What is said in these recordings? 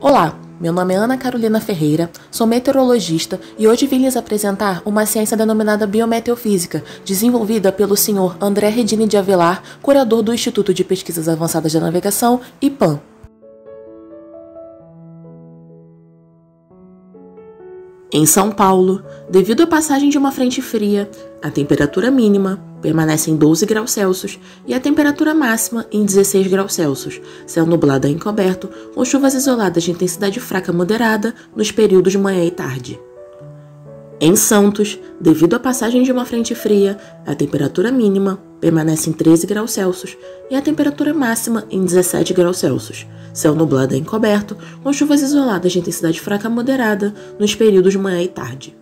Olá, meu nome é Ana Carolina Ferreira, sou meteorologista e hoje vim lhes apresentar uma ciência denominada biometeofísica, desenvolvida pelo Sr. André Redini de Avelar, curador do Instituto de Pesquisas Avançadas da Navegação, IPAN. Em São Paulo, devido à passagem de uma frente fria, a temperatura mínima permanece em 12 graus Celsius e a temperatura máxima em 16 graus Celsius, céu nublado a encoberto, com chuvas isoladas de intensidade fraca moderada nos períodos de manhã e tarde. Em Santos, devido à passagem de uma frente fria, a temperatura mínima permanece em 13 graus Celsius e a temperatura máxima em 17 graus Celsius, céu nublado a encoberto, com chuvas isoladas de intensidade fraca moderada nos períodos de manhã e tarde.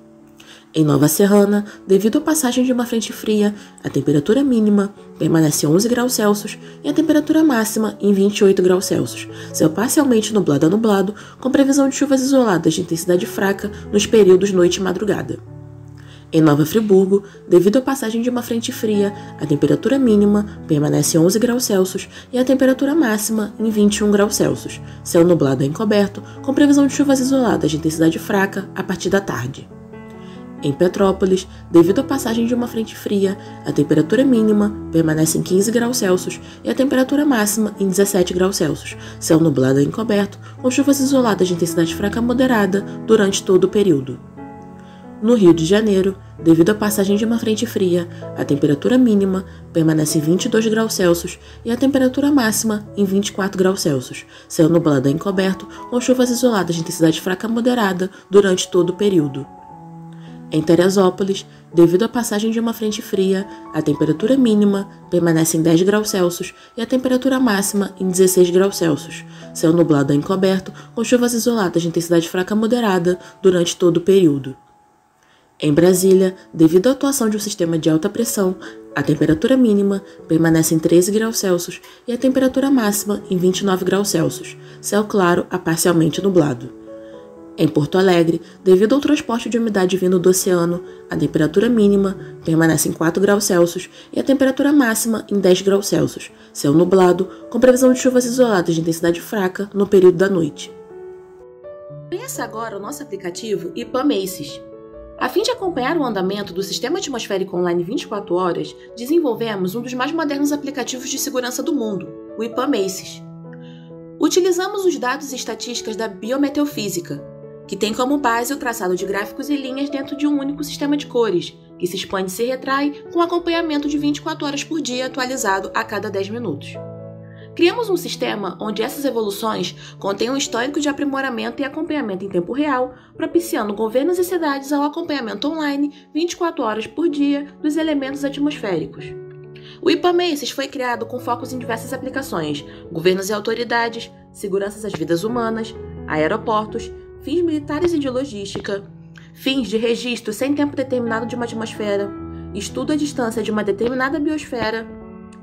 Em Nova Serrana, devido à passagem de uma frente fria, a temperatura mínima permanece em 11 graus Celsius e a temperatura máxima em 28 graus Celsius, céu parcialmente nublado a nublado, com previsão de chuvas isoladas de intensidade fraca nos períodos noite e madrugada. Em Nova Friburgo, devido à passagem de uma frente fria, a temperatura mínima permanece em 11 graus Celsius e a temperatura máxima em 21 graus Celsius, céu nublado a encoberto, com previsão de chuvas isoladas de intensidade fraca a partir da tarde. Em Petrópolis, devido à passagem de uma frente fria, a temperatura mínima permanece em 15 graus Celsius e a temperatura máxima em 17 graus Celsius, céu nublado a encoberto, com chuvas isoladas de intensidade fraca a moderada durante todo o período. No Rio de Janeiro, devido à passagem de uma frente fria, a temperatura mínima permanece em 22 graus Celsius e a temperatura máxima em 24 graus Celsius, céu nublado a encoberto, com chuvas isoladas de intensidade fraca a moderada durante todo o período. Em Teresópolis, devido à passagem de uma frente fria, a temperatura mínima permanece em 10 graus Celsius e a temperatura máxima em 16 graus Celsius, céu nublado a encoberto, com chuvas isoladas de intensidade fraca a moderada durante todo o período. Em Brasília, devido à atuação de um sistema de alta pressão, a temperatura mínima permanece em 13 graus Celsius e a temperatura máxima em 29 graus Celsius, céu claro a parcialmente nublado. Em Porto Alegre, devido ao transporte de umidade vindo do oceano, a temperatura mínima permanece em 4 graus Celsius e a temperatura máxima em 10 graus Celsius, céu nublado, com previsão de chuvas isoladas de intensidade fraca no período da noite. Conheça agora o nosso aplicativo IPAN-MACES. A fim de acompanhar o andamento do Sistema Atmosférico Online 24 horas, desenvolvemos um dos mais modernos aplicativos de segurança do mundo, o IPAN-MACES. Utilizamos os dados e estatísticas da biometeofísica, que tem como base o traçado de gráficos e linhas dentro de um único sistema de cores, que se expande e se retrai com acompanhamento de 24 horas por dia atualizado a cada 10 minutos. Criamos um sistema onde essas evoluções contêm um histórico de aprimoramento e acompanhamento em tempo real, propiciando governos e cidades ao acompanhamento online 24 horas por dia dos elementos atmosféricos. O IPAN-MACES foi criado com focos em diversas aplicações: governos e autoridades, segurança das vidas humanas, aeroportos, fins militares e de logística, fins de registro sem tempo determinado de uma atmosfera, estudo à distância de uma determinada biosfera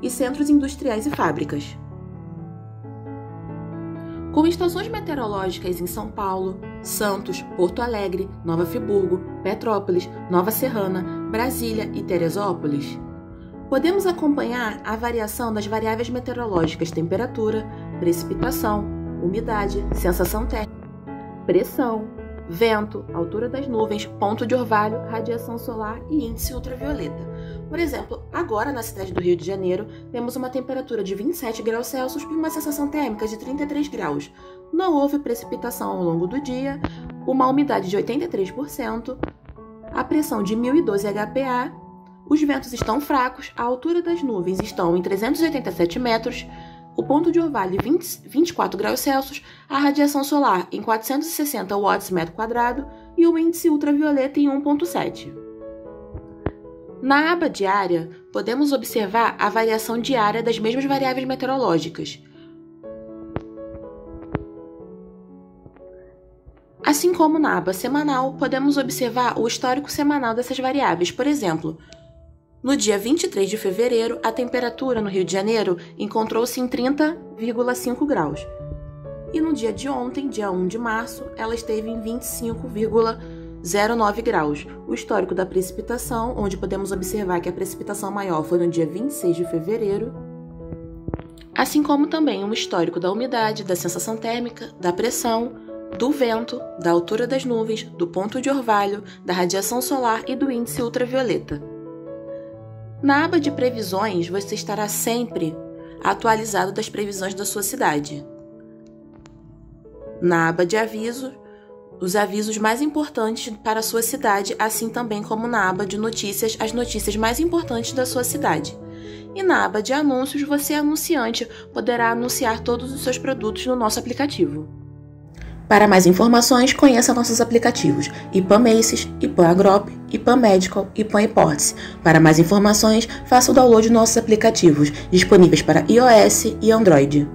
e centros industriais e fábricas. Com estações meteorológicas em São Paulo, Santos, Porto Alegre, Nova Friburgo, Petrópolis, Nova Serrana, Brasília e Teresópolis, podemos acompanhar a variação das variáveis meteorológicas temperatura, precipitação, umidade, sensação térmica, pressão, vento, altura das nuvens, ponto de orvalho, radiação solar e índice ultravioleta. Por exemplo, agora na cidade do Rio de Janeiro, temos uma temperatura de 27 graus Celsius e uma sensação térmica de 33 graus. Não houve precipitação ao longo do dia, uma umidade de 83%, a pressão de 1012 HPA, os ventos estão fracos, a altura das nuvens estão em 387 metros, o ponto de orvalho em 24 graus Celsius, a radiação solar em 460 watts metro quadrado e o índice ultravioleta em 1,7. Na aba diária, podemos observar a variação diária das mesmas variáveis meteorológicas. Assim como na aba semanal, podemos observar o histórico semanal dessas variáveis. Por exemplo, no dia 23 de fevereiro, a temperatura no Rio de Janeiro encontrou-se em 30,5 graus. E no dia de ontem, dia 1 de março, ela esteve em 25,09 graus. O histórico da precipitação, onde podemos observar que a precipitação maior foi no dia 26 de fevereiro, assim como também um histórico da umidade, da sensação térmica, da pressão, do vento, da altura das nuvens, do ponto de orvalho, da radiação solar e do índice ultravioleta. Na aba de previsões, você estará sempre atualizado das previsões da sua cidade. Na aba de avisos, os avisos mais importantes para a sua cidade, assim também como na aba de notícias, as notícias mais importantes da sua cidade. E na aba de anúncios, você, anunciante, poderá anunciar todos os seus produtos no nosso aplicativo. Para mais informações, conheça nossos aplicativos IPAM Macy's, IPAM Agrop, IPAM Medical e IPAM Imports. Para mais informações, faça o download de nossos aplicativos, disponíveis para iOS e Android.